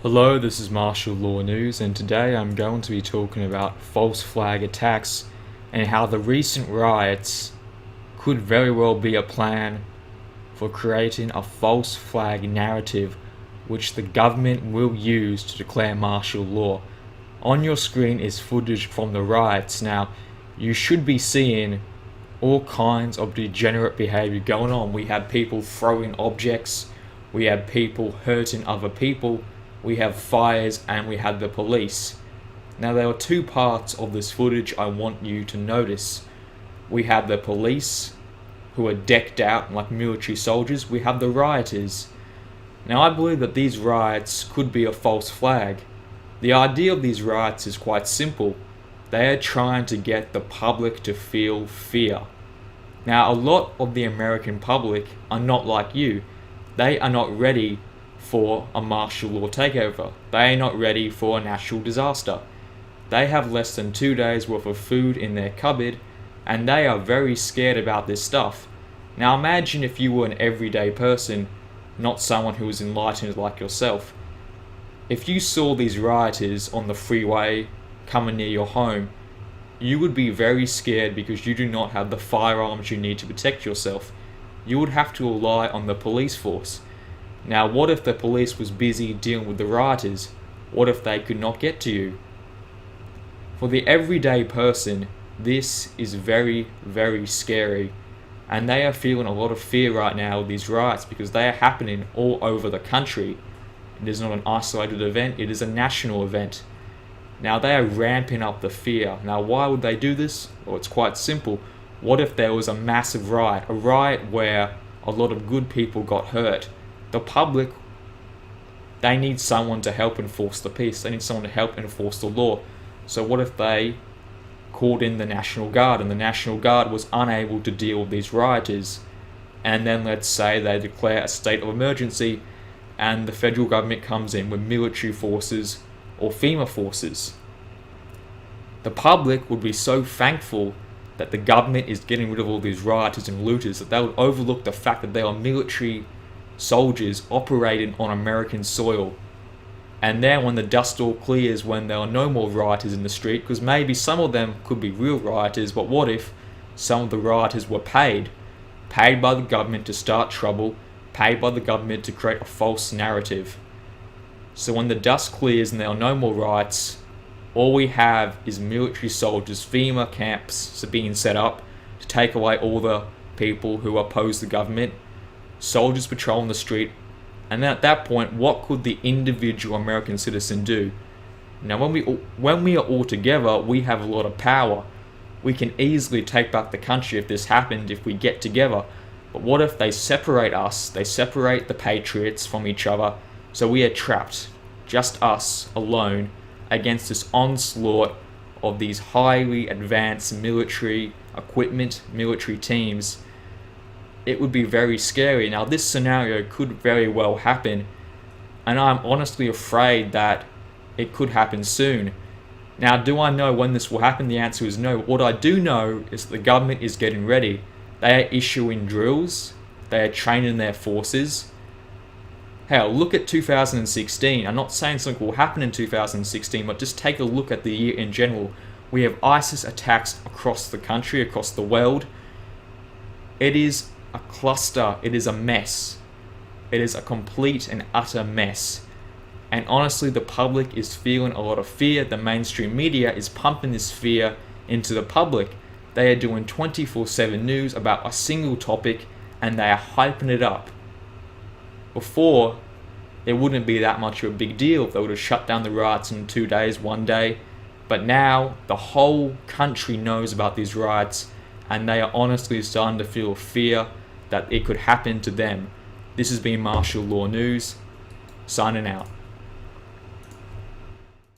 Hello, this is Martial Law News, and today I'm going to be talking about false flag attacks and how the recent riots could very well be a plan for creating a false flag narrative which the government will use to declare martial law. On your screen is footage from the riots. Now, you should be seeing all kinds of degenerate behavior going on. We have people throwing objects, we have people hurting other people, we have fires, and we have the police. Now, there are two parts of this footage I want you to notice. We have the police, who are decked out like military soldiers. We have the rioters. Now, I believe that these riots could be a false flag. The idea of these riots is quite simple. They are trying to get the public to feel fear. Now, a lot of the American public are not like you. They are not ready for a martial law takeover. They are not ready for a natural disaster. They have less than 2 days worth of food in their cupboard, and they are very scared about this stuff. Now imagine if you were an everyday person, not someone who was enlightened like yourself. If you saw these rioters on the freeway coming near your home, you would be very scared because you do not have the firearms you need to protect yourself. You would have to rely on the police force. Now, what if the police was busy dealing with the rioters? What if they could not get to you? For the everyday person, this is very, very scary. And they are feeling a lot of fear right now with these riots because they are happening all over the country. It is not an isolated event, it is a national event. Now, they are ramping up the fear. Now, why would they do this? Well, it's quite simple. What if there was a massive riot? A riot where a lot of good people got hurt? The public, they need someone to help enforce the peace. They need someone to help enforce the law. So what if they called in the National Guard and the National Guard was unable to deal with these rioters? And then let's say they declare a state of emergency and the federal government comes in with military forces or FEMA forces. The public would be so thankful that the government is getting rid of all these rioters and looters that they would overlook the fact that they are military soldiers operating on American soil. And then when the dust all clears, when there are no more rioters in the street, because maybe some of them could be real rioters, but what if some of the rioters were paid by the government to start trouble, paid by the government to create a false narrative? So when the dust clears and there are no more riots, all we have is military soldiers, FEMA camps being set up to take away all the people who oppose the government, soldiers patrolling the street, and then at that point, what could the individual American citizen do? Now, when we are all together, we have a lot of power. We can easily take back the country if this happened, if we get together. But what if they separate us? They separate the patriots from each other, so we are trapped, just us, alone, against this onslaught of these highly advanced military equipment, military teams. It would be very scary. Now, this scenario could very well happen, and I'm honestly afraid that it could happen soon. Now, do I know when this will happen? The answer is no. What I do know is that the government is getting ready. They are issuing drills. They are training their forces. Hell, look at 2016. I'm not saying something will happen in 2016, but just take a look at the year in general. We have ISIS attacks across the country, across the world. It is a cluster. It is a mess. It is a complete and utter mess. And honestly, the public is feeling a lot of fear. The mainstream media is pumping this fear into the public. They are doing 24/7 news about a single topic and they are hyping it up. Before, it wouldn't be that much of a big deal if they would have shut down the riots in 2 days, 1 day. But now, the whole country knows about these riots and they are honestly starting to feel fear that it could happen to them. This has been Martial Law News, signing out.